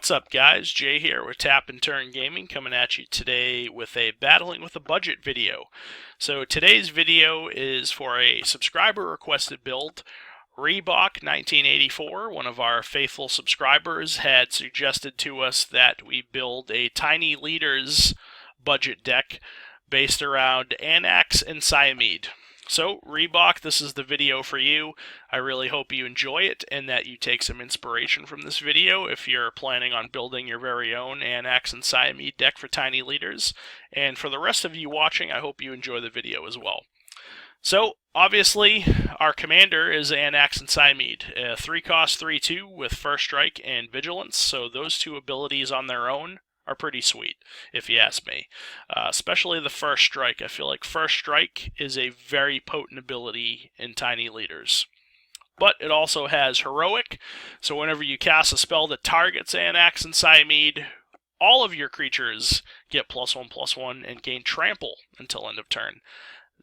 What's up, guys? Jay here with Tap and Turn Gaming, coming at you today with a Battling with a Budget video. So today's video is for a subscriber requested build. Reebok 1984, one of our faithful subscribers, had suggested to us that we build a Tiny Leaders budget deck based around Anax and Cymede. So, Reebok, this is the video for you. I really hope you enjoy it and that you take some inspiration from this video if you're planning on building your very own Anax and Cymede deck for Tiny Leaders. And for the rest of you watching, I hope you enjoy the video as well. So, obviously, our commander is Anax and Cymede, a 3-cost 3/2 with First Strike and Vigilance, so those two abilities on their own are pretty sweet, if you ask me. Especially the First Strike. I feel like First Strike is a very potent ability in Tiny Leaders. But it also has Heroic, so whenever you cast a spell that targets Anax and Cymede, all of your creatures get +1/+1 and gain Trample until end of turn.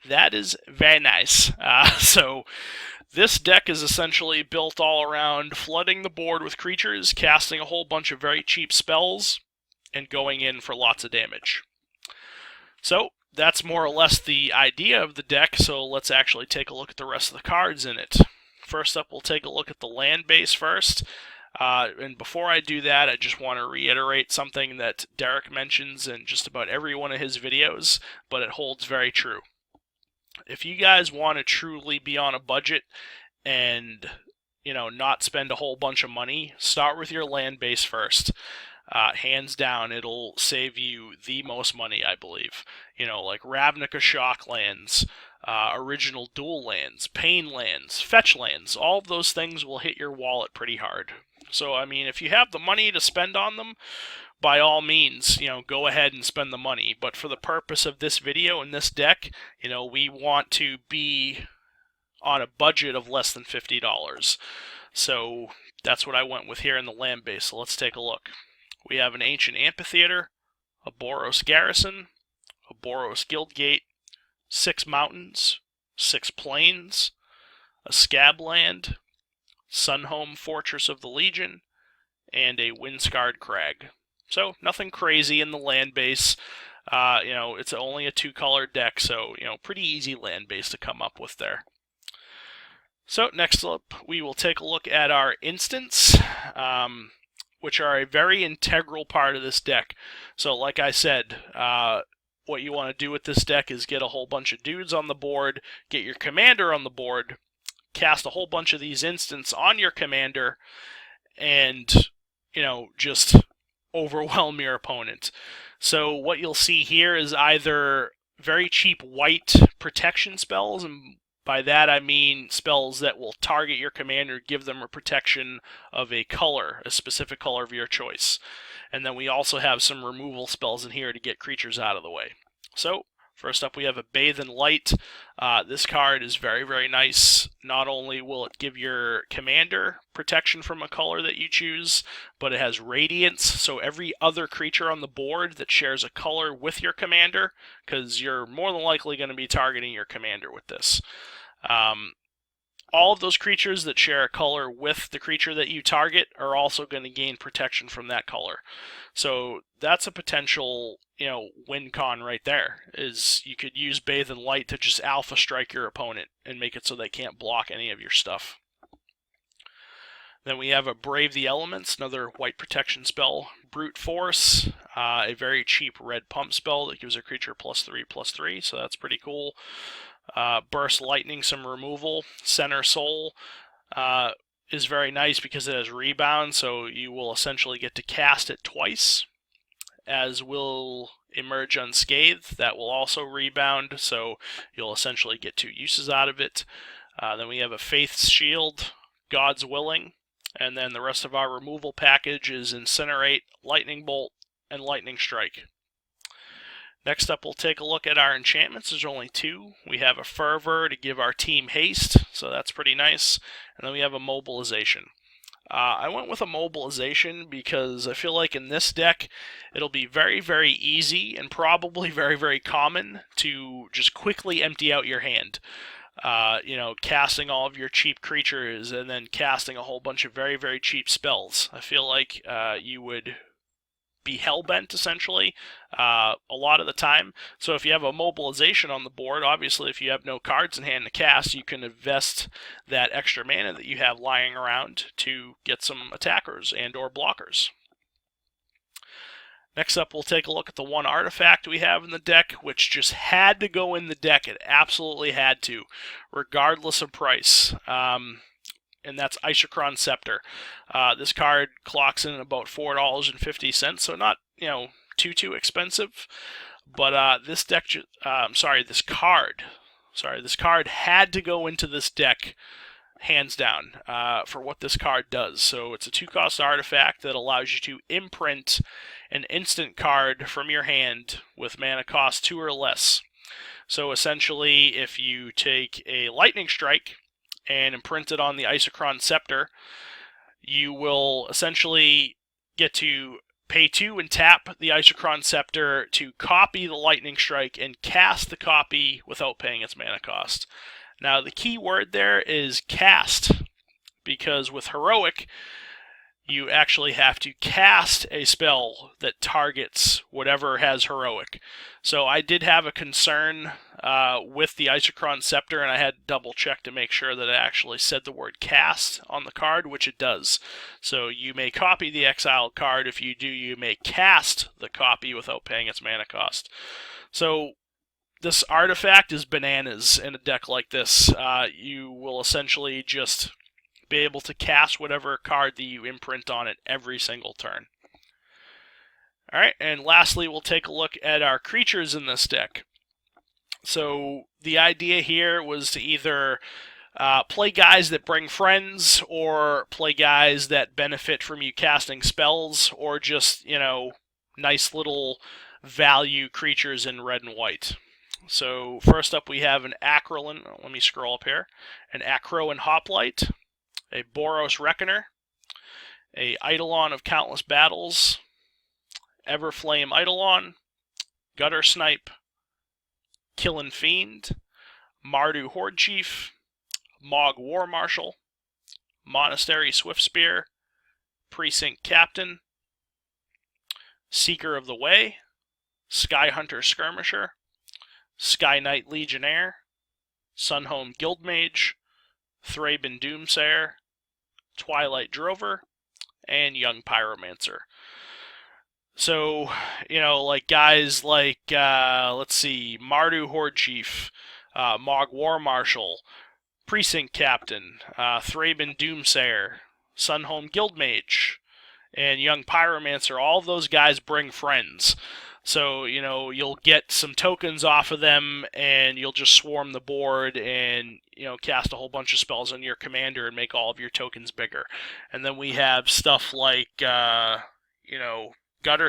That is very nice. So this deck is essentially built all around flooding the board with creatures, casting a whole bunch of very cheap spells, and going in for lots of damage. So that's more or less the idea of the deck, so let's actually take a look at the rest of the cards in it. First up, we'll take a look at the land base first. And before I do that, I just want to reiterate something that Derek mentions in just about every one of his videos, but it holds very true. If you guys want to truly be on a budget and, not spend a whole bunch of money, start with your land base first. Hands down, it'll save you the most money, I believe. Like Ravnica Shock lands, original dual lands, pain lands, fetch lands, all of those things will hit your wallet pretty hard. So, if you have the money to spend on them, by all means, go ahead and spend the money. But for the purpose of this video and this deck, we want to be on a budget of less than $50. So that's what I went with here in the land base. So let's take a look. We have an Ancient Amphitheater, a Boros Garrison, a Boros Guildgate, 6 mountains, 6 plains, a Scabland, Sunhome Fortress of the Legion, and a Windscarred Crag. So nothing crazy in the land base. It's only a 2-color deck, so pretty easy land base to come up with there. So next up, we will take a look at our instants, which are a very integral part of this deck. So like I said, what you want to do with this deck is get a whole bunch of dudes on the board, get your commander on the board, cast a whole bunch of these instants on your commander, and, just overwhelm your opponent. So what you'll see here is either very cheap white protection spells, and by that I mean spells that will target your commander, give them a protection of a color, a specific color of your choice. And then we also have some removal spells in here to get creatures out of the way. So, first up we have a Bathe in Light. This card is very, very nice. Not only will it give your commander protection from a color that you choose, but it has Radiance, so every other creature on the board that shares a color with your commander, because you're more than likely going to be targeting your commander with this. All of those creatures that share a color with the creature that you target are also going to gain protection from that color. So that's a potential, win con right there, is you could use Bathe in Light to just alpha strike your opponent and make it so they can't block any of your stuff. Then we have a Brave the Elements, another white protection spell. Brute Force, a very cheap red pump spell that gives a creature +3/+3, so that's pretty cool. Burst Lightning, some removal. Center Soul is very nice because it has Rebound, so you will essentially get to cast it twice, as will Emerge Unscathed. That will also rebound, so you'll essentially get 2 uses out of it. Then we have a Faith's Shield, God's Willing, and then the rest of our removal package is Incinerate, Lightning Bolt, and Lightning Strike. Next up, we'll take a look at our enchantments. There's only 2. We have a Fervor to give our team haste, so that's pretty nice. And then we have a Mobilization. I went with a Mobilization because I feel like in this deck, it'll be very, very easy and probably very, very common to just quickly empty out your hand. casting all of your cheap creatures and then casting a whole bunch of very, very cheap spells. I feel like you would be hellbent, essentially, a lot of the time. So if you have a mobilization on the board, obviously if you have no cards in hand to cast, you can invest that extra mana that you have lying around to get some attackers and or blockers. Next up, we'll take a look at the one artifact we have in the deck, which just had to go in the deck. It absolutely had to, regardless of price. And that's Isochron Scepter. This card clocks in at about $4.50, so not too expensive. But this card had to go into this deck, hands down, for what this card does. So it's a 2-cost artifact that allows you to imprint an instant card from your hand with mana cost 2 or less. So essentially, if you take a Lightning Strike and imprint it on the Isochron Scepter, you will essentially get to pay 2 and tap the Isochron Scepter to copy the Lightning Strike and cast the copy without paying its mana cost. Now, the key word there is cast, because with Heroic, you actually have to cast a spell that targets whatever has Heroic. So I did have a concern with the Isochron Scepter, and I had to double check to make sure that it actually said the word cast on the card, which it does. So you may copy the exiled card. If you do, you may cast the copy without paying its mana cost. So this artifact is bananas in a deck like this. You will essentially just be able to cast whatever card that you imprint on it every single turn. Alright, and lastly, we'll take a look at our creatures in this deck. So the idea here was to either play guys that bring friends, or play guys that benefit from you casting spells, or just, nice little value creatures in red and white. So first up we have an Acrolan, let me scroll up here, an Acro and Hoplite, a Boros Reckoner, a Eidolon of Countless Battles, Everflame Eidolon, Gutter Snipe, Killin' Fiend, Mardu Horde Chief, Mog War Marshal, Monastery Swiftspear, Precinct Captain, Seeker of the Way, Sky Hunter Skirmisher, Sky Knight Legionnaire, Sunhome Guildmage, Thraben Doomsayer, Twilight Drover, and Young Pyromancer. So, guys like, let's see, Mardu Horde Chief, Mog War Marshal, Precinct Captain, Thraben Doomsayer, Sunhome Guildmage, and Young Pyromancer, all of those guys bring friends. So, you'll get some tokens off of them, and you'll just swarm the board and, cast a whole bunch of spells on your commander and make all of your tokens bigger. And then we have stuff like, Gutter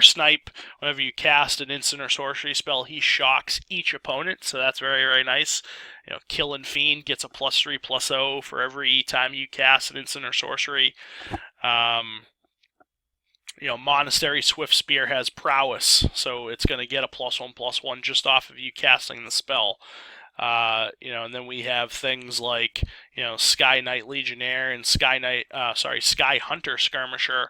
Snipe. Whenever you cast an instant or sorcery spell, he shocks each opponent, so that's very, very nice. Killin' Fiend gets a +3/+0 for every time you cast an instant or sorcery. Monastery Swiftspear has prowess, so it's going to get a +1/+1 just off of you casting the spell. And then we have things like, Sky Knight Legionnaire and Sky Hunter Skirmisher,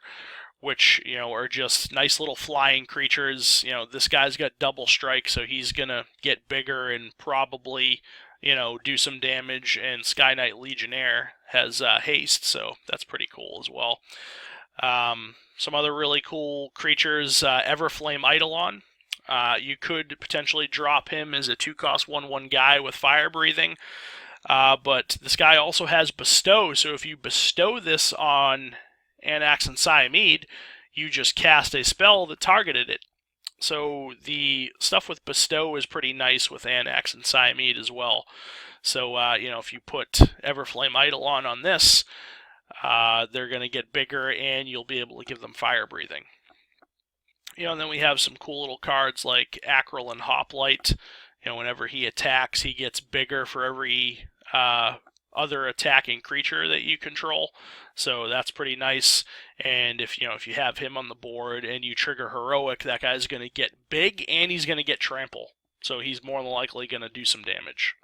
which, are just nice little flying creatures. This guy's got double strike, so he's going to get bigger and probably, do some damage, and Sky Knight Legionnaire has haste, so that's pretty cool as well. Some other really cool creatures, Everflame Eidolon. You could potentially drop him as a 2-cost 1/1 guy with fire breathing, but this guy also has Bestow, so if you bestow this on Anax and Cymede, you just cast a spell that targeted it. So the stuff with Bestow is pretty nice with Anax and Cymede as well. So, if you put Everflame Eidolon on this, they're going to get bigger, and you'll be able to give them fire breathing. And then we have some cool little cards like Acral and Hoplite. Whenever he attacks, he gets bigger for every other attacking creature that you control. So that's pretty nice. And if you have him on the board and you trigger Heroic, that guy's going to get big, and he's going to get Trample. So he's more than likely going to do some damage.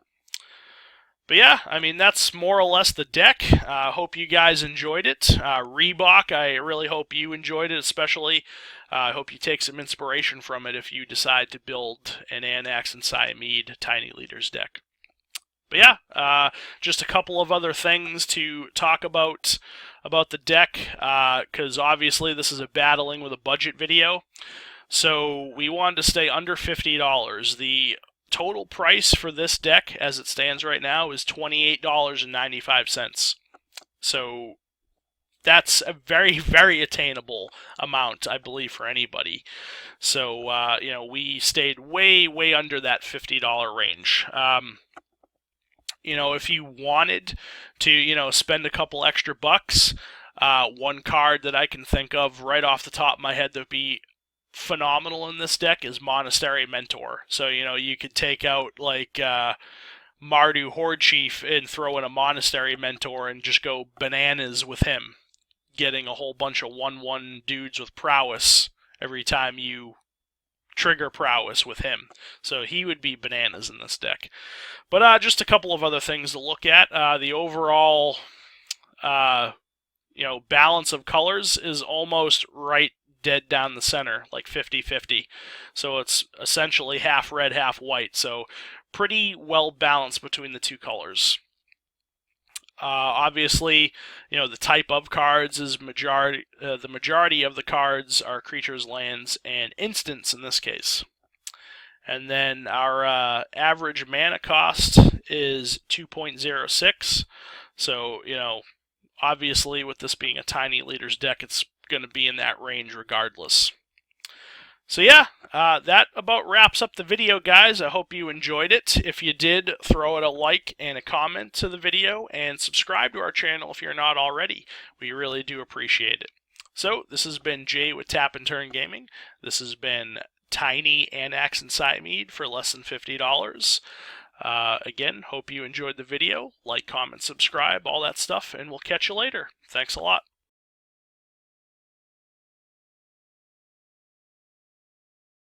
But yeah, I mean, that's more or less the deck. Hope you guys enjoyed it. Reebok, I really hope you enjoyed it, especially. I hope you take some inspiration from it if you decide to build an Anax and Cymede Tiny Leaders deck. But yeah, just a couple of other things to talk about the deck, because obviously this is a battling with a budget video. So we wanted to stay under $50. The total price for this deck, as it stands right now, is $28.95. So that's a very, very attainable amount, I believe, for anybody. So, we stayed way, way under that $50 range. If you wanted to, spend a couple extra bucks, one card that I can think of right off the top of my head that would be phenomenal in this deck is Monastery Mentor. So, you could take out like Mardu Horde Chief and throw in a Monastery Mentor and just go bananas with him, getting a whole bunch of 1/1 dudes with prowess every time you trigger prowess with him. So he would be bananas in this deck. But just a couple of other things to look at. The overall balance of colors is almost right dead down the center, like 50-50. So it's essentially half red, half white. So pretty well balanced between the two colors. Obviously, the type of cards is the majority of the cards are creatures, lands, and instants in this case. And then our average mana cost is 2.06. So, obviously with this being a Tiny Leaders deck, it's going to be in that range regardless. So yeah, that about wraps up the video, guys. I hope you enjoyed it. If you did, throw it a like and a comment to the video, and subscribe to our channel if you're not already. We really do appreciate it. So, this has been Jay with Tap and Turn Gaming. This has been Tiny Anax and Cymede for less than $50. Again, hope you enjoyed the video. Like, comment, subscribe, all that stuff, and we'll catch you later. Thanks a lot.